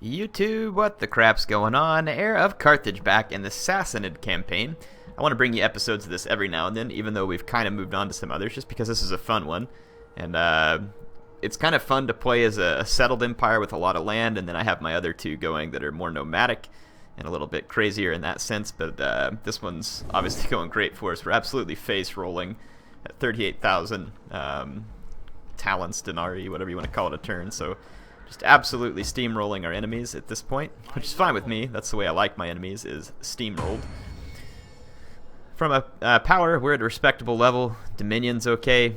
YouTube, what the crap's going on? Heir of Carthage back in the Sassanid campaign. I want to bring you episodes of this every now and then, even though we've kind of moved on to some others, just because this is a fun one. And it's kind of fun to play as a settled empire with a lot of land, and then I have my other two going that are more nomadic and a little bit crazier in that sense, but this one's obviously going great for us. We're absolutely face rolling at 38,000 talents, denarii, whatever you want to call it a turn, so just absolutely steamrolling our enemies at this point, which is fine with me. That's the way I like my enemies, is steamrolled. From a power, we're at a respectable level. Dominion's okay.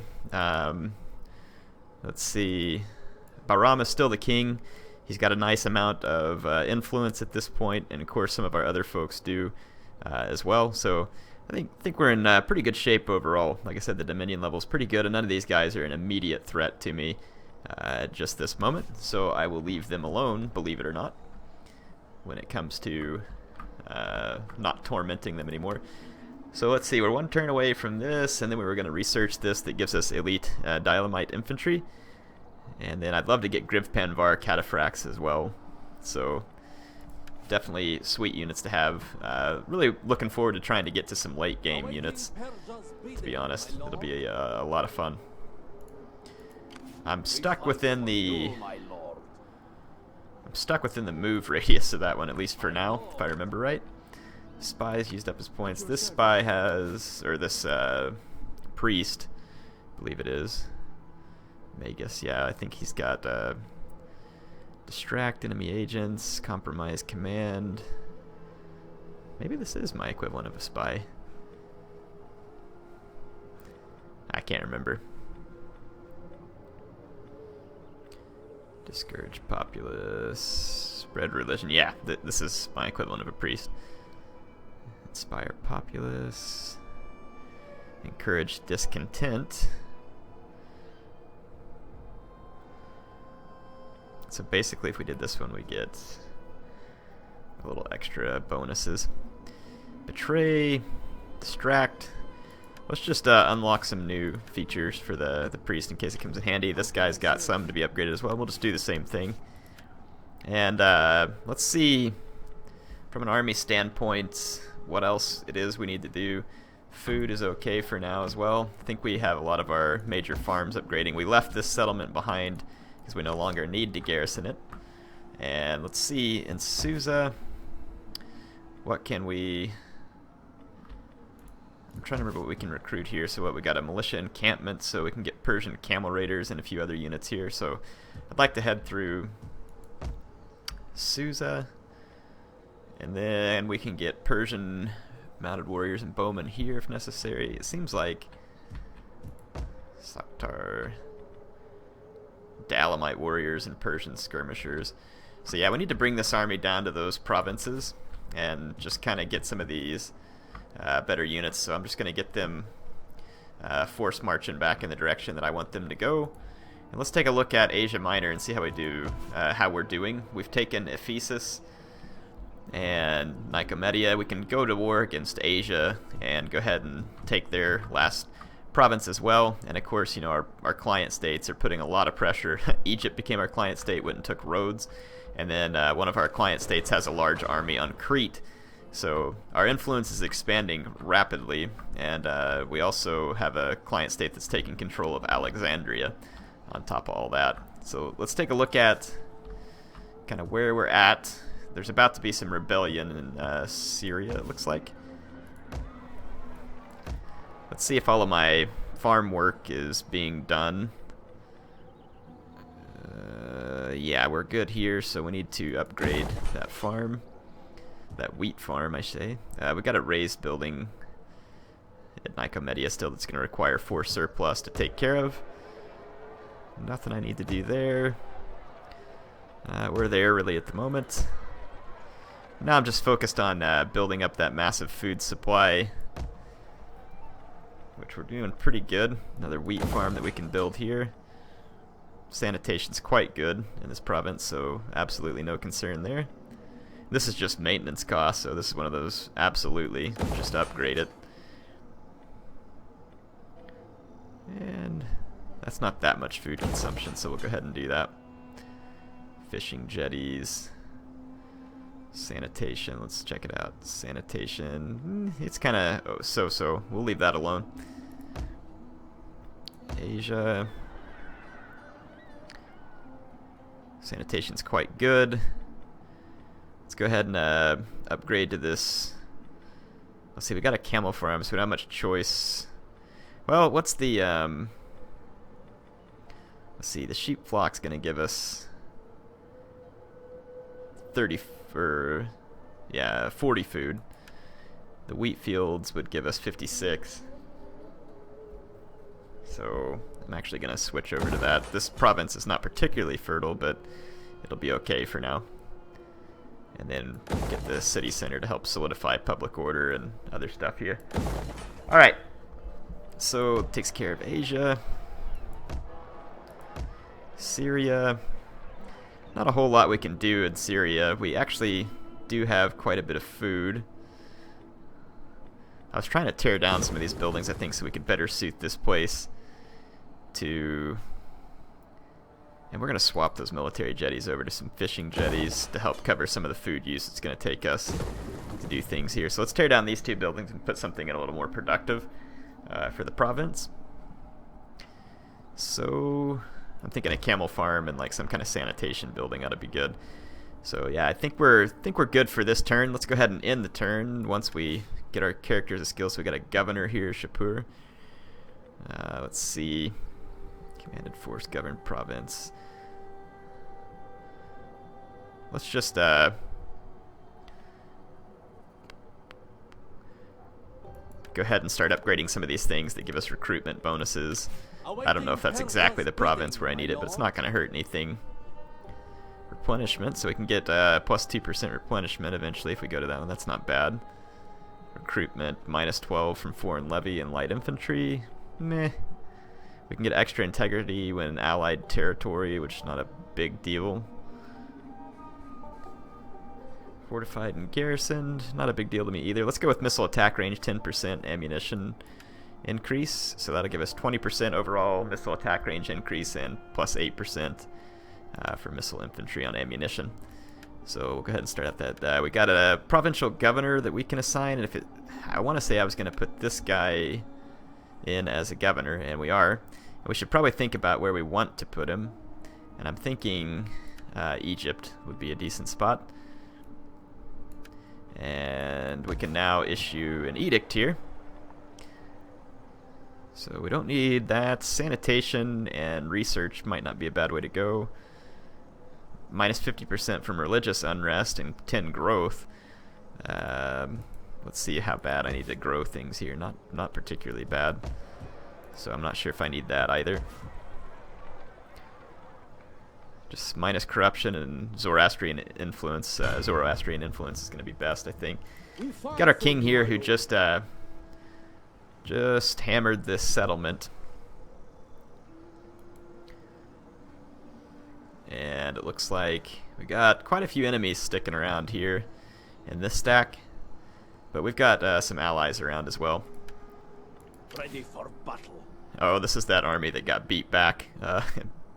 Let's see. Bahram is still the king. He's got a nice amount of influence at this point, and of course some of our other folks do as well. So I think we're in pretty good shape overall. Like I said, the Dominion level is pretty good, and none of these guys are an immediate threat to me at just this moment. So I will leave them alone, believe it or not, when it comes to not tormenting them anymore. So let's see, we're one turn away from this, and then we were going to research this that gives us elite Dynamite infantry. And then I'd love to get Grivpanvar Cataphracts as well. So definitely sweet units to have. Really looking forward to trying to get to some late game units, to be honest. It'll be a lot of fun. I'm stuck within the move radius of that one, at least for now, if I remember right. Spy's used up his points. This spy has, or this priest, I believe it is. Magus, yeah, I think he's got distract enemy agents, compromise command. Maybe this is my equivalent of a spy. I can't remember. Discourage populace, spread religion. Yeah, this is my equivalent of a priest. Inspire populace, encourage discontent. So basically if we did this one, we get a little extra bonuses. Betray, distract. Let's just unlock some new features for the priest in case it comes in handy. This guy's got some to be upgraded as well. We'll just do the same thing. And let's see, from an army standpoint, what else it is we need to do. Food is okay for now as well. I think we have a lot of our major farms upgrading. We left this settlement behind because we no longer need to garrison it. And let's see, in Susa, what can we... I'm trying to remember what we can recruit here. So what, we got a militia encampment, so we can get Persian camel raiders and a few other units here. So I'd like to head through Susa, and then we can get Persian mounted warriors and bowmen here if necessary. It seems like Saktar, Dalamite warriors and Persian skirmishers. So yeah, we need to bring this army down to those provinces and just kind of get some of these better units. So I'm just going to get them force marching back in the direction that I want them to go. And let's take a look at Asia Minor and see how we do, how we're doing. We've taken Ephesus and Nicomedia. We can go to war against Asia and go ahead and take their last province as well. And of course, you know, our client states are putting a lot of pressure. Egypt became our client state, went and took Rhodes, and then one of our client states has a large army on Crete. So our influence is expanding rapidly, and we also have a client state that's taking control of Alexandria on top of all that. So let's take a look at kind of where we're at. There's about to be some rebellion in Syria, it looks like. Let's see if all of my farm work is being done. Yeah, we're good here, so we need to upgrade that farm. That wheat farm, I say. We've got a raised building at Nicomedia still that's going to require 4 surplus to take care of. Nothing I need to do there. We're there really at the moment. Now I'm just focused on building up that massive food supply, which we're doing pretty good. Another wheat farm that we can build here. Sanitation's quite good in this province, so absolutely no concern there. This is just maintenance costs, so this is one of those absolutely just upgrade it. And that's not that much food consumption, so we'll go ahead and do that. Fishing jetties. Sanitation, let's check it out. Sanitation, it's kind of so-so. We'll leave that alone. Asia. Sanitation's quite good. Let's go ahead and upgrade to this. Let's see, we got a camel farm, so we don't have much choice. Well, what's the let's see, the sheep flock's gonna give us 40 food. The wheat fields would give us 56. So I'm actually gonna switch over to that. This province is not particularly fertile, but it'll be okay for now. And then get the city center to help solidify public order and other stuff here. Alright. So it takes care of Asia. Syria. Not a whole lot we can do in Syria. We actually do have quite a bit of food. I was trying to tear down some of these buildings, I think, so we could better suit this place to... And we're going to swap those military jetties over to some fishing jetties to help cover some of the food use it's going to take us to do things here. So let's tear down these two buildings and put something in a little more productive for the province. So I'm thinking a camel farm and like some kind of sanitation building ought to be good. So yeah, I think we're good for this turn. Let's go ahead and end the turn once we get our characters of skills. So we got a governor here, Shapur. Let's see. Commanded force, governed province. Let's just go ahead and start upgrading some of these things that give us recruitment bonuses. I don't know if that's exactly the province where I need it, but it's not going to hurt anything. Replenishment, so we can get plus 2% replenishment eventually if we go to that one. That's not bad. Recruitment, minus 12 from foreign levy and light infantry. Meh. We can get extra integrity when in allied territory, which is not a big deal. Fortified and garrisoned, not a big deal to me either. Let's go with missile attack range, 10% ammunition increase. So that'll give us 20% overall missile attack range increase and plus 8% for missile infantry on ammunition. So we'll go ahead and start at that. We got a provincial governor that we can assign, and I want to say I was going to put this guy in as a governor, and we are. And we should probably think about where we want to put him, and I'm thinking Egypt would be a decent spot. And we can now issue an edict here. So we don't need that. Sanitation and research might not be a bad way to go. Minus 50% from religious unrest and 10 growth. Let's see how bad I need to grow things here. Not particularly bad. So I'm not sure if I need that either. Just minus corruption and Zoroastrian influence. Zoroastrian influence is going to be best, I think. Got our king here who just hammered this settlement. And it looks like we got quite a few enemies sticking around here in this stack. But we've got some allies around as well. Ready for battle. Oh, this is that army that got beat back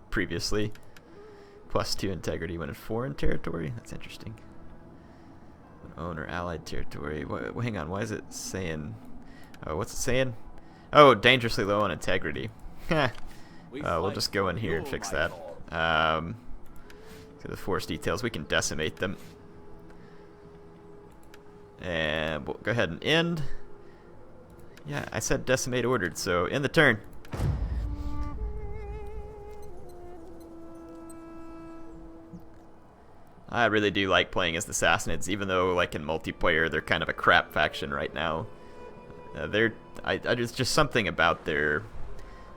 previously. Plus 2 integrity when in foreign territory. That's interesting. Own or allied territory. Hang on, why is it saying... Oh, what's it saying? Oh, dangerously low on integrity. We'll just go in here and fix that. So the force details, we can decimate them. And we'll go ahead and end. Yeah, I said decimate ordered, so end the turn. I really do like playing as the Sassanids, even though, like, in multiplayer, they're kind of a crap faction right now. There's just something about their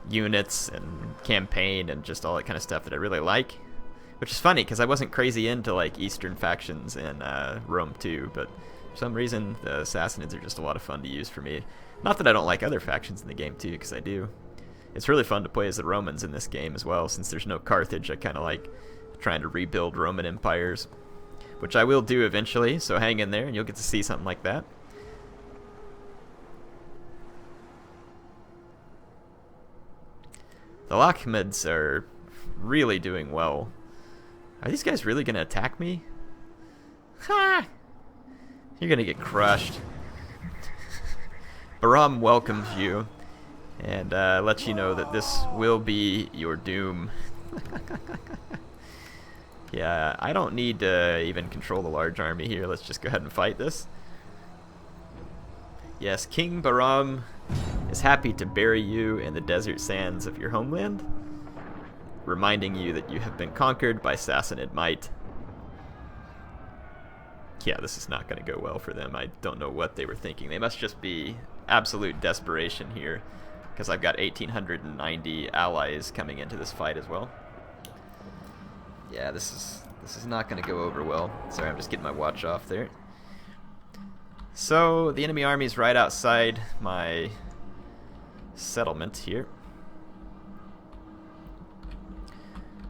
units and campaign and just all that kind of stuff that I really like. Which is funny, because I wasn't crazy into, like, Eastern factions in Rome 2, but for some reason, the Sassanids are just a lot of fun to use for me. Not that I don't like other factions in the game, too, because I do. It's really fun to play as the Romans in this game as well. Since there's no Carthage, I kind of like trying to rebuild Roman empires, which I will do eventually, so hang in there and you'll get to see something like that. The Lakhmids are really doing well. Are these guys really going to attack me? Ha! You're gonna get crushed. Baram welcomes you and lets you know that this will be your doom. Yeah, I don't need to even control the large army here. Let's just go ahead and fight this. Yes, King Baram is happy to bury you in the desert sands of your homeland, reminding you that you have been conquered by Sassanid might. Yeah, this is not going to go well for them. I don't know what they were thinking. They must just be absolute desperation here, because I've got 1,890 allies coming into this fight as well. Yeah, this is not going to go over well. Sorry, I'm just getting my watch off there. So, the enemy army is right outside my settlement here.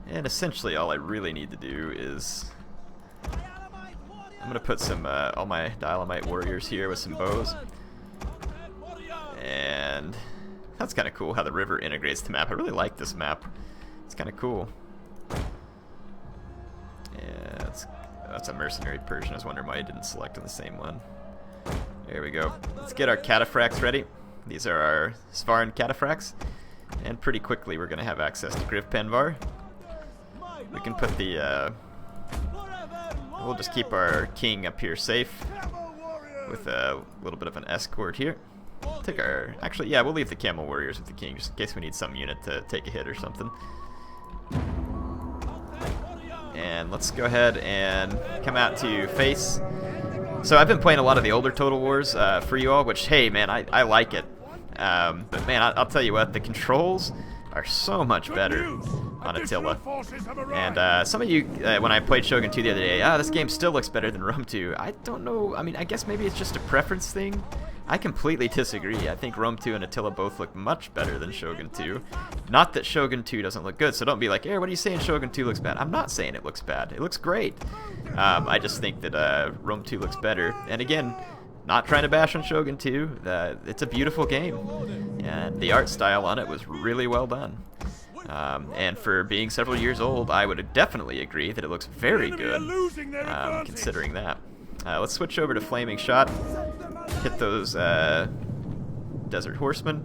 And essentially all I really need to do is... I'm going to put some all my Dialamite warriors here with some bows. And that's kind of cool how the river integrates the map. I really like this map. It's kind of cool. Yeah, that's a mercenary Persian. I was wondering why I didn't select on the same one. There we go. Let's get our cataphracts ready. These are our Svaran cataphracts. And pretty quickly we're going to have access to Griv Penvar. We can put the... we'll just keep our king up here safe with a little bit of an escort here. Take our... Actually, yeah, we'll leave the camel warriors with the king just in case we need some unit to take a hit or something. And let's go ahead and come out to face. So I've been playing a lot of the older Total Wars for you all, which, hey, man, I like it. But, man, I'll tell you what, the controls are so much better on Attila. And some of you, when I played Shogun 2 the other day, this game still looks better than Rome 2. I don't know. I mean, I guess maybe it's just a preference thing. I completely disagree. I think Rome 2 and Attila both look much better than Shogun 2. Not that Shogun 2 doesn't look good, so don't be like, what are you saying Shogun 2 looks bad? I'm not saying it looks bad. It looks great. I just think that Rome 2 looks better. And again, not trying to bash on Shogun 2. It's a beautiful game. And the art style on it was really well done. And for being several years old, I would definitely agree that it looks very good, considering that. Let's switch over to Flaming Shot. Hit those Desert Horsemen.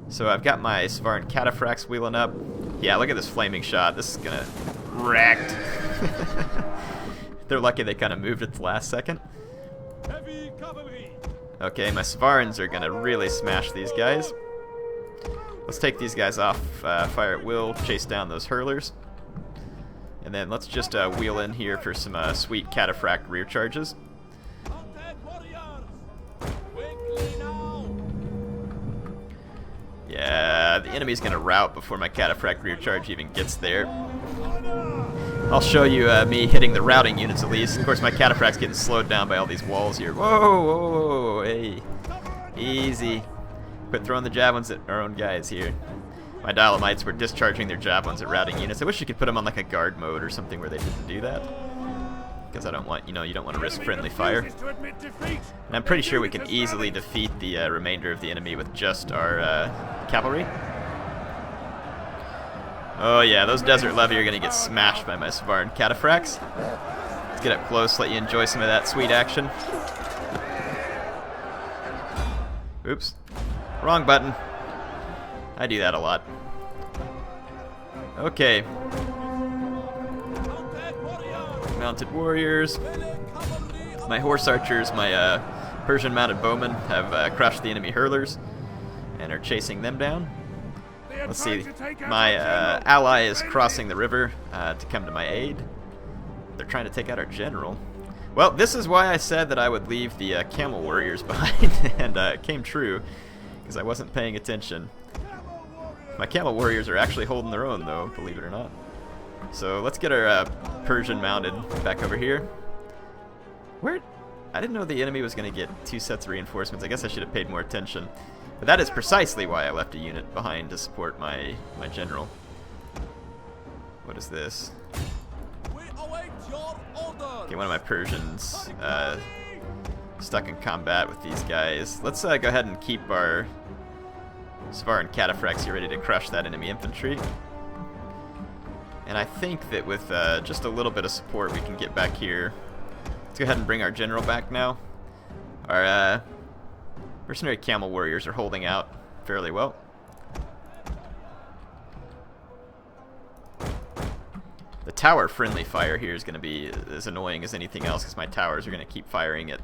So I've got my Svaran Cataphracts wheeling up. Yeah, look at this Flaming Shot. This is gonna wrecked. They're lucky they kind of moved at the last second. Okay, my Svarans are gonna really smash these guys. Let's take these guys off fire at will, chase down those hurlers. And then let's just wheel in here for some sweet Cataphract rear charges. Yeah, the enemy's gonna rout before my Cataphract rear charge even gets there. I'll show you me hitting the routing units at least. Of course, my Cataphract's getting slowed down by all these walls here. Whoa, whoa, whoa, hey. Easy. Quit throwing the javelins at our own guys here. My Dialamites were discharging their javelins at routing units. I wish you could put them on like a guard mode or something where they didn't do that. Because I don't want, you don't want to risk friendly fire. And I'm pretty sure we can easily defeat the remainder of the enemy with just our cavalry. Oh yeah, those Desert Levy are going to get smashed by my Svaran Cataphracts. Let's get up close, let you enjoy some of that sweet action. Oops. Wrong button. I do that a lot. Okay. Mounted warriors. My horse archers, my Persian mounted bowmen have crushed the enemy hurlers and are chasing them down. Let's see. My ally is crossing the river to come to my aid. They're trying to take out our general. Well, this is why I said that I would leave the camel warriors behind, and it came true because I wasn't paying attention. My camel warriors are actually holding their own, though, believe it or not. So let's get our Persian mounted back over here. Where? I didn't know the enemy was going to get 2 sets of reinforcements. I guess I should have paid more attention. But that is precisely why I left a unit behind to support my general. What is this? Okay, one of my Persians stuck in combat with these guys. Let's go ahead and keep our Svaran Cataphracts here ready to crush that enemy infantry. And I think that with just a little bit of support we can get back here go ahead and bring our general back now. Our mercenary camel warriors are holding out fairly well. The tower friendly fire here is going to be as annoying as anything else because my towers are going to keep firing at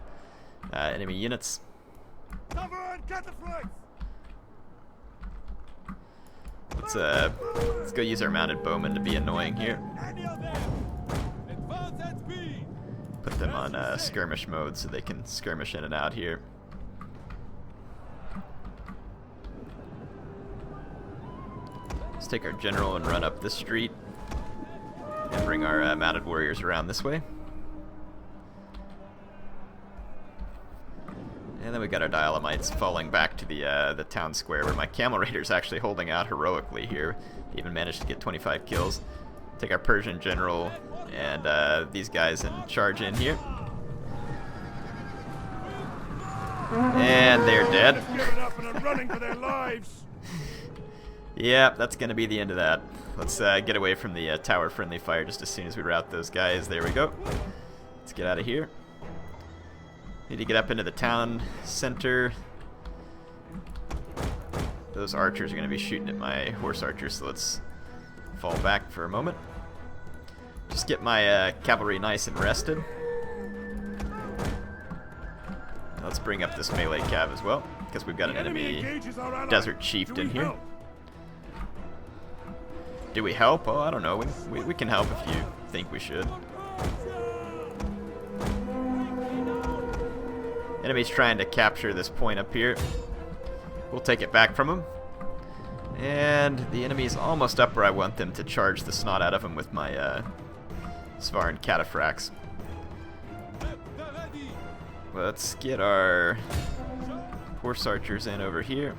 enemy units. Let's go use our mounted bowmen to be annoying here. Put them on skirmish mode so they can skirmish in and out here. Let's take our general and run up this street and bring our mounted warriors around this way. And then we got our Dialamites falling back to the town square where my camel raiders actually holding out heroically here. Even managed to get 25 kills. Take our Persian general and these guys and charge in here. And they're dead. Yeah, that's going to be the end of that. Let's get away from the tower friendly fire just as soon as we rout those guys. There we go. Let's get out of here. Need to get up into the town center. Those archers are going to be shooting at my horse archers, so let's fall back for a moment. Just get my cavalry nice and rested. Let's bring up this melee cav as well, because we've got an enemy desert chieftain here. Do we help? Oh, I don't know. We can help if you think we should. Enemy's trying to capture this point up here. We'll take it back from him. And the enemy's almost up where I want them to charge the snot out of him with my Svaran cataphracts. Let's get our horse archers in over here.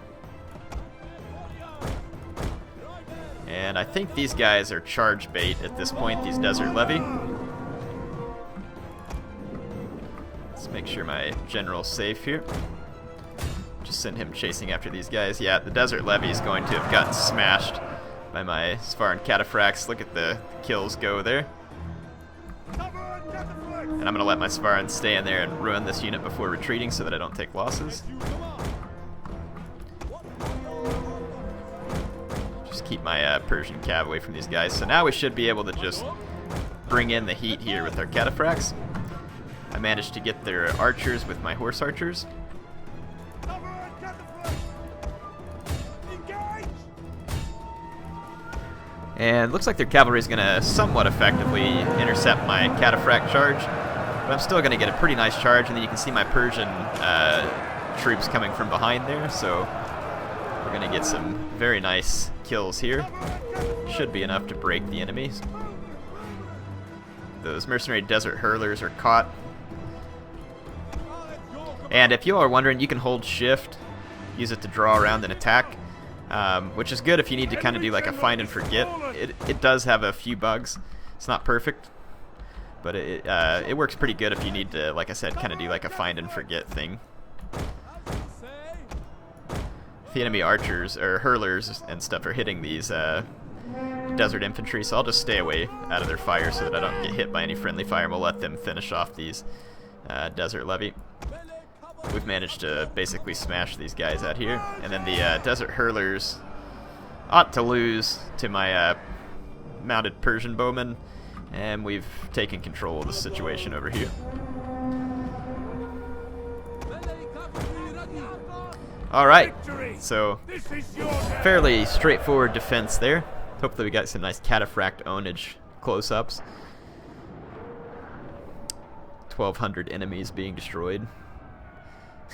And I think these guys are charge bait at this point, these desert levy. Let's make sure my general's safe here. Just send him chasing after these guys. Yeah, the desert levy is going to have gotten smashed by my Svaran cataphracts. Look at the kills go there. And I'm going to let my Svarans stay in there and ruin this unit before retreating so that I don't take losses. Just keep my Persian cav away from these guys. So now we should be able to just bring in the heat here with our cataphracts. I managed to get their archers with my horse archers. And looks like their cavalry is going to somewhat effectively intercept my cataphract charge. But I'm still going to get a pretty nice charge, and then you can see my Persian troops coming from behind there. So we're going to get some very nice kills here. Should be enough to break the enemies. Those mercenary desert hurlers are caught. And if you are wondering, you can hold shift, use it to draw around and attack. Which is good if you need to kind of do like a find and forget. It does have a few bugs. It's not perfect, but it works pretty good if you need to, like I said, kind of do like a find and forget thing. If the enemy archers or hurlers and stuff are hitting these desert infantry, so I'll just stay away out of their fire so that I don't get hit by any friendly fire, and we'll let them finish off these desert levy. We've managed to basically smash these guys out here. And then the desert hurlers ought to lose to my mounted Persian bowmen. And we've taken control of the situation over here. Alright, so fairly straightforward defense there. Hopefully we got some nice cataphract ownage close-ups. 1,200 enemies being destroyed.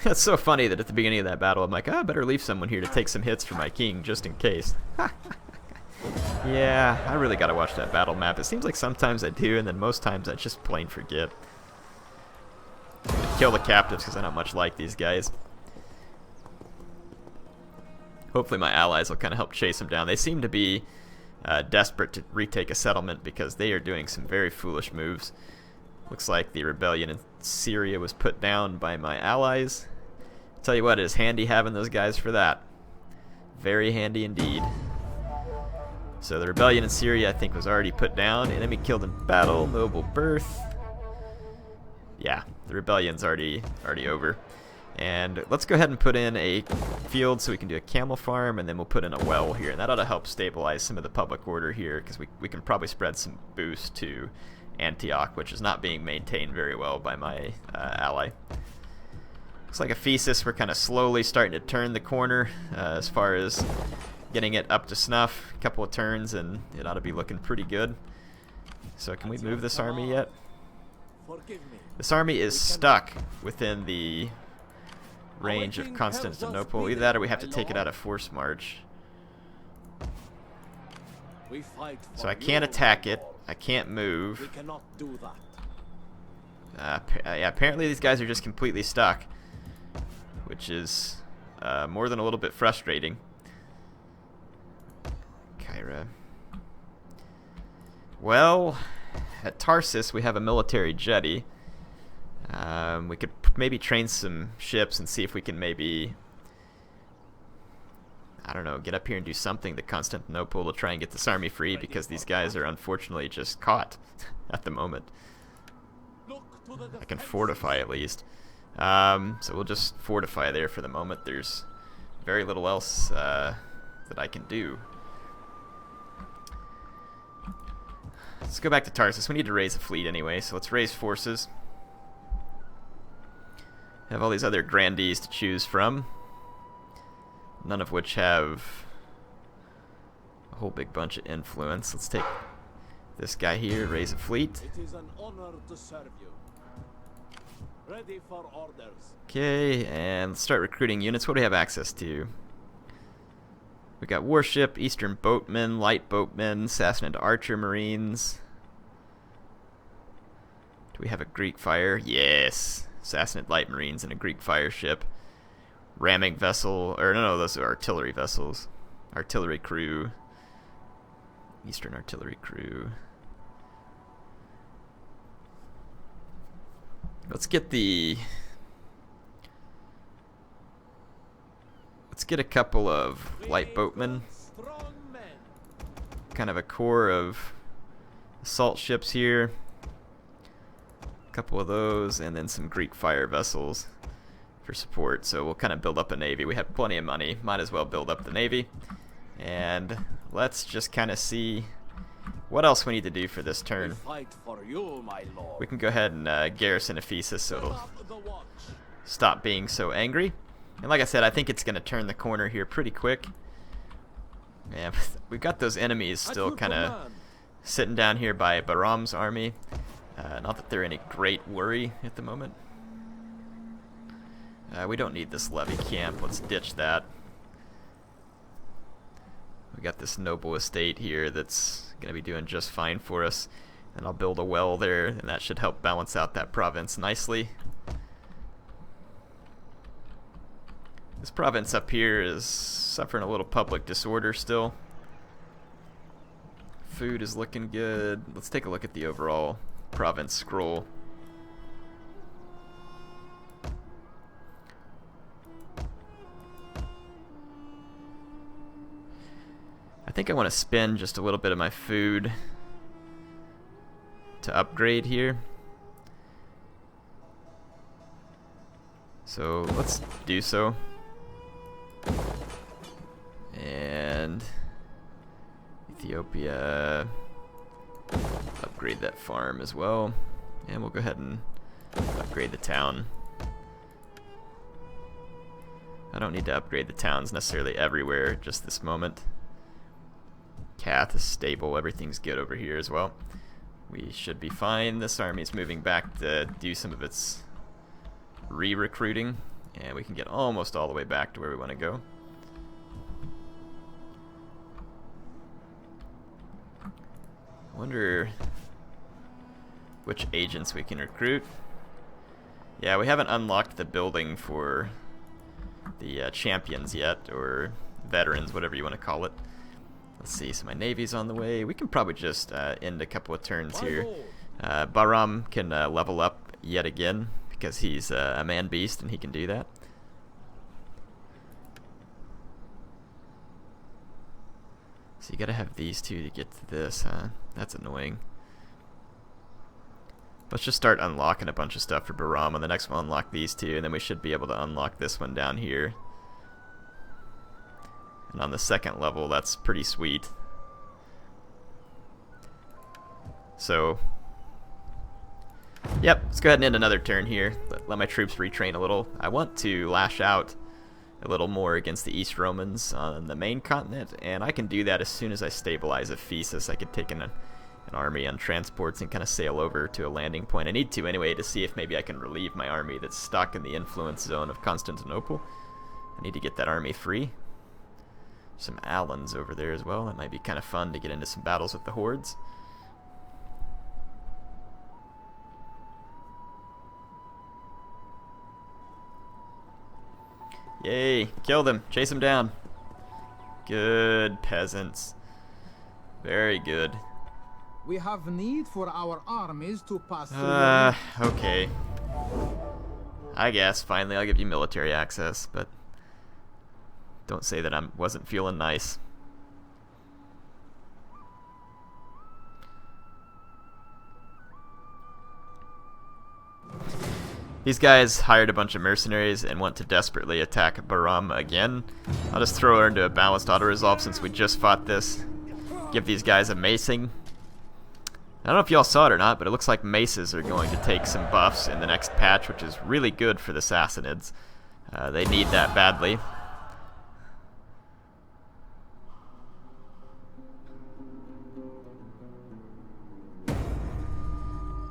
That's so funny that at the beginning of that battle I'm like, oh, I better leave someone here to take some hits for my king just in case. Yeah, I really gotta watch that battle map. It seems like sometimes I do, and then most times I just plain forget. Kill the captives because I don't much like these guys. Hopefully my allies will kind of help chase them down. They seem to be desperate to retake a settlement because they are doing some very foolish moves. Looks like the rebellion in Syria was put down by my allies. Tell you what, it is handy having those guys for that. Very handy indeed. So the rebellion in Syria I think was already put down. Enemy killed in battle, noble birth. Yeah, the rebellion's already over. And let's go ahead and put in a field so we can do a camel farm, and then we'll put in a well here, and that ought to help stabilize some of the public order here, because we can probably spread some boost to Antioch, which is not being maintained very well by my ally. Looks like Ephesus, we're kind of slowly starting to turn the corner as far as getting it up to snuff. A couple of turns and it ought to be looking pretty good. So can we move this army yet? This army is stuck within the range of Constantinople. Either that or we have to take it out of force march. So I can't attack it. I can't move. Yeah, apparently these guys are just completely stuck, which is more than a little bit frustrating. Kyra. Well, at Tarsus we have a military jetty. We could maybe train some ships and see if we can maybe, I don't know, get up here and do something to Constantinople to try and get this army free, because these guys are unfortunately just caught at the moment. I can fortify at least. So we'll just fortify there for the moment. There's very little else that I can do. Let's go back to Tarsus. We need to raise a fleet anyway, so let's raise forces. Have all these other grandees to choose from, none of which have a whole big bunch of influence. Let's take this guy here, raise a fleet. It is an honor to serve you. Ready for orders. Okay, and let's start recruiting units. What do we have access to? We got warship, eastern boatmen, light boatmen, Sassanid archer marines. Do we have a Greek fire? Yes. Sassanid light marines and a Greek fire ship. Ramming vessel, or no, those are artillery vessels. Artillery crew. Eastern artillery crew. Let's get a couple of light boatmen. Kind of a core of assault ships here. A couple of those, and then some Greek fire vessels for support. So we'll kind of build up a navy. We have plenty of money. Might as well build up the navy. And let's just kind of see what else we need to do for this turn. We can go ahead and garrison Ephesus so it'll stop being so angry. And like I said, I think it's going to turn the corner here pretty quick. Yeah, we've got those enemies still kind of sitting down here by Bahram's army. Not that they're any great worry at the moment. We don't need this levy camp. Let's ditch that. We got this noble estate here that's going to be doing just fine for us. And I'll build a well there, and that should help balance out that province nicely. This province up here is suffering a little public disorder still. Food is looking good. Let's take a look at the overall province scroll. I think I want to spend just a little bit of my food to upgrade here. So let's do so. And Ethiopia, upgrade that farm as well. And we'll go ahead and upgrade the town. I don't need to upgrade the towns necessarily everywhere just this moment. Kath is stable, everything's good over here as well. We should be fine. This army's moving back to do some of its re-recruiting, and we can get almost all the way back to where we want to go. I wonder which agents we can recruit. Yeah, we haven't unlocked the building for the champions yet, or veterans, whatever you want to call it. Let's see, so my navy's on the way. We can probably just end a couple of turns here. Bahram can level up yet again, because he's a man beast and he can do that. So you gotta have these two to get to this, huh? That's annoying. Let's just start unlocking a bunch of stuff for Baram. On the next one, we'll unlock these two, and then we should be able to unlock this one down here. And on the second level, that's pretty sweet. So, yep, let's go ahead and end another turn here. Let my troops retrain a little. I want to lash out a little more against the East Romans on the main continent, and I can do that as soon as I stabilize Ephesus. I could take an army on transports and kind of sail over to a landing point. I need to anyway to see if maybe I can relieve my army that's stuck in the influence zone of Constantinople. I need to get that army free. Some Alans over there as well. That might be kind of fun to get into some battles with the hordes. Yay, kill them, chase them down. Good peasants. Very good. We have need for our armies to pass through. Okay. I guess, finally I'll give you military access, but don't say that I wasn't feeling nice. These guys hired a bunch of mercenaries and want to desperately attack Baram again. I'll just throw her into a balanced auto-resolve since we just fought this. Give these guys a macing. I don't know if y'all saw it or not, but it looks like maces are going to take some buffs in the next patch, which is really good for the Sassanids. They need that badly.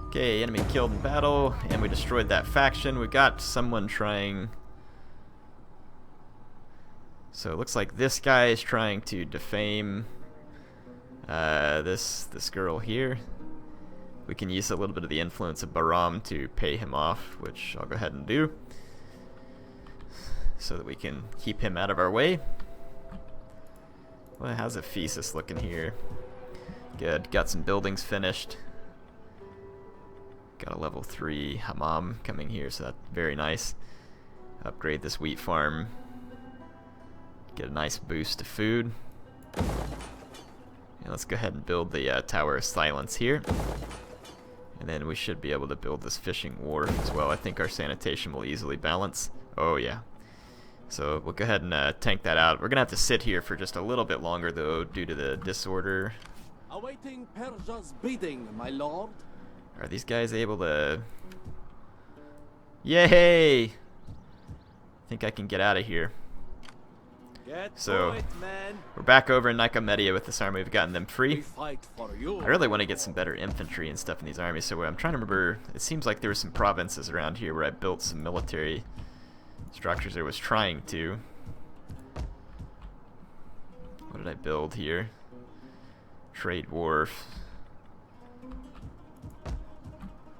Okay, enemy killed in battle, and we destroyed that faction. We got someone trying... So it looks like this guy is trying to defame this girl here. We can use a little bit of the influence of Baram to pay him off, which I'll go ahead and do, so that we can keep him out of our way. Well, how's Ephesus looking here? Good, got some buildings finished. Got a level 3 hammam coming here, so that's very nice. Upgrade this wheat farm. Get a nice boost to food. And let's go ahead and build the Tower of Silence here. And then we should be able to build this fishing wharf as well. I think our sanitation will easily balance. Oh yeah. So we'll go ahead and tank that out. We're going to have to sit here for just a little bit longer though due to the disorder. Awaiting Persia's bidding, my lord. Are these guys able to... Yay! I think I can get out of here. So, we're back over in Nicomedia with this army. We've gotten them free. I really want to get some better infantry and stuff in these armies. So I'm trying to remember, it seems like there were some provinces around here where I built some military structures, or was trying to. What did I build here? Trade wharf.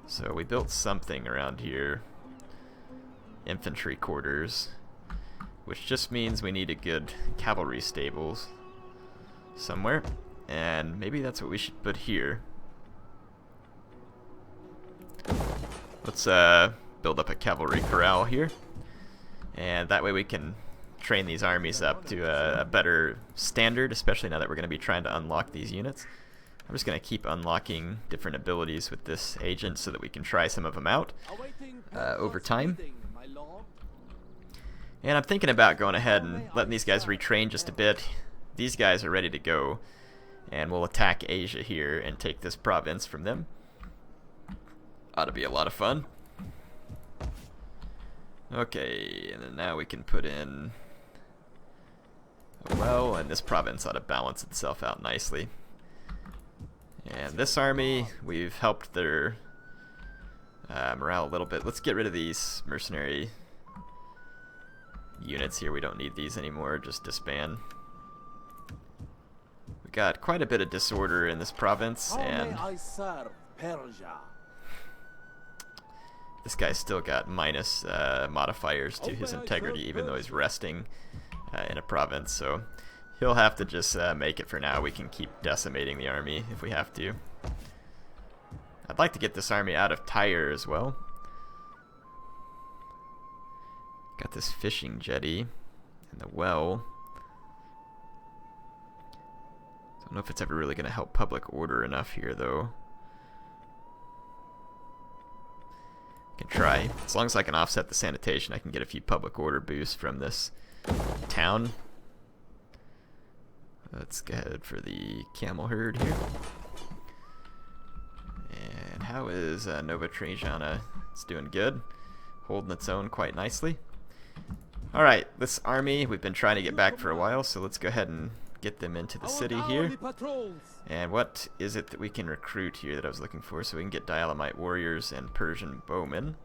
So we built something around here. Infantry quarters. Which just means we need a good cavalry stables somewhere. And maybe that's what we should put here. Let's build up a cavalry corral here. And that way we can train these armies up to a better standard, especially now that we're going to be trying to unlock these units. I'm just going to keep unlocking different abilities with this agent so that we can try some of them out over time. And I'm thinking about going ahead and letting these guys retrain just a bit. These guys are ready to go, and we'll attack Asia here and take this province from them. Ought to be a lot of fun. Okay, and then now we can put in a well, and this province ought to balance itself out nicely. And this army, we've helped their morale a little bit. Let's get rid of these mercenary units here. We don't need these anymore, just disband. We got quite a bit of disorder in this province, and this guy's still got minus modifiers to his integrity, even though he's resting in a province, so he'll have to just make it for now. We can keep decimating the army if we have to. I'd like to get this army out of Tyre as well. Got this fishing jetty and the well. Don't know if it's ever really going to help public order enough here, though. can try. As long as I can offset the sanitation, I can get a few public order boosts from this town. Let's go ahead for the camel herd here. And how is Nova Trajana? It's doing good. Holding its own quite nicely. Alright, this army we've been trying to get back for a while, so let's go ahead and get them into the city here. And what is it that we can recruit here that I was looking for? So we can get Dialamite warriors and Persian bowmen.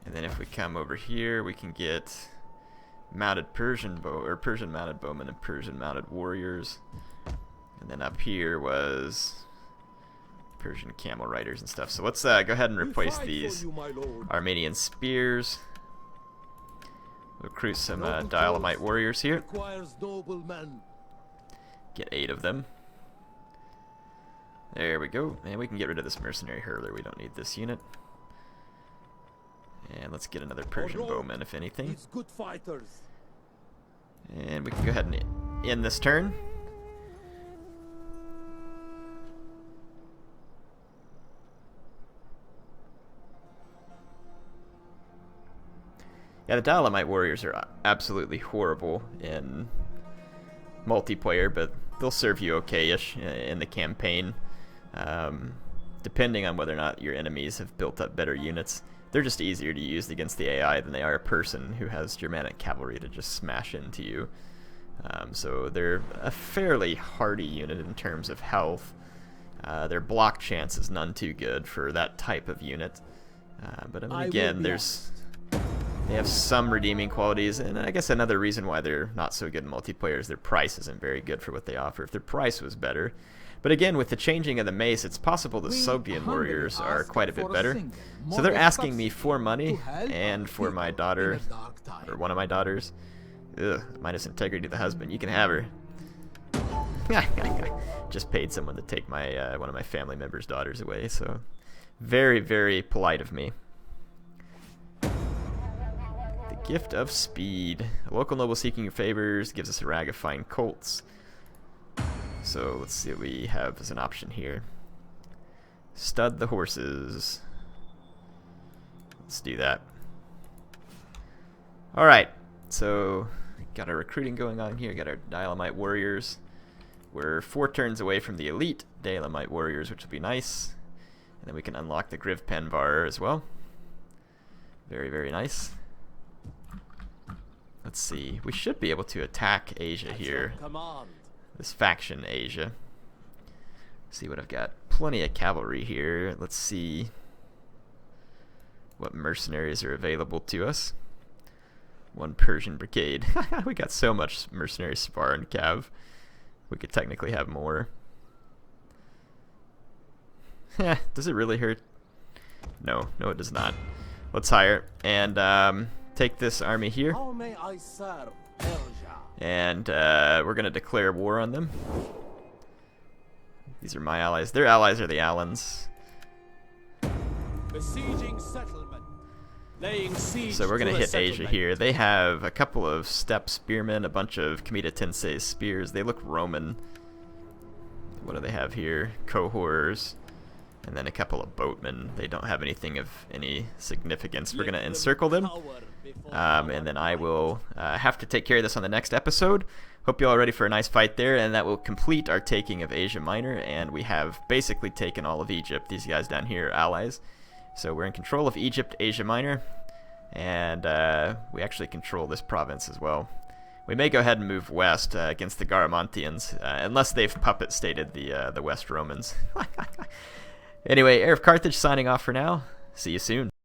And then if we come over here, we can get mounted Persian mounted bowmen and Persian mounted warriors. And then up here was Persian camel riders and stuff. So let's go ahead and replace these Armenian spears. Recruit some Dialamite warriors here. Get 8 of them. There we go. And we can get rid of this mercenary hurler. We don't need this unit. And let's get another Persian bowman, if anything. And we can go ahead and end this turn. Yeah, the Dialamite warriors are absolutely horrible in multiplayer, but they'll serve you okay-ish in the campaign. Depending on whether or not your enemies have built up better units, they're just easier to use against the AI than they are a person who has Germanic cavalry to just smash into you. So they're a fairly hardy unit in terms of health. Their block chance is none too good for that type of unit. But I mean, again, they have some redeeming qualities, and I guess another reason why they're not so good in multiplayer is their price isn't very good for what they offer. If their price was better. But again, with the changing of the mace, it's possible the Sobian warriors are quite a bit better. So they're asking me for money and for my daughter, or one of my daughters. Ugh, minus integrity to the husband. You can have her. Just paid someone to take my one of my family members' daughters away, so very, very polite of me. Gift of Speed. A local noble seeking your favors gives us a rag of fine colts. So let's see what we have as an option here. Stud the horses. Let's do that. Alright, so got our recruiting going on here. Got our Dialamite warriors. We're 4 turns away from the elite Dialamite warriors, which will be nice. And then we can unlock the Griv Penvar as well. Very, very nice. Let's see. We should be able to attack Asia here. This faction, Asia. See what I've got. Plenty of cavalry here. Let's see what mercenaries are available to us. 1 Persian brigade. We got so much mercenary spar and cav. We could technically have more. Does it really hurt? No, it does not. Let's hire and take this army here, and we're gonna declare war on them. These are my allies. Their allies are the Alans. Besieging settlement. Laying siege So we're gonna to hit a Asia settlement. here. They have a couple of steppe spearmen, a bunch of Comita Tensei spears. They look Roman. What do they have here? Cohors. And then a couple of boatmen. They don't have anything of any significance. We're going to encircle them. And then I will have to take care of this on the next episode. Hope you're all ready for a nice fight there. And that will complete our taking of Asia Minor. And we have basically taken all of Egypt. These guys down here are allies. So we're in control of Egypt, Asia Minor. And we actually control this province as well. We may go ahead and move west against the Garamantians. Unless they've puppet stated the West Romans. Anyway, HeirofCarthage signing off for now. See you soon.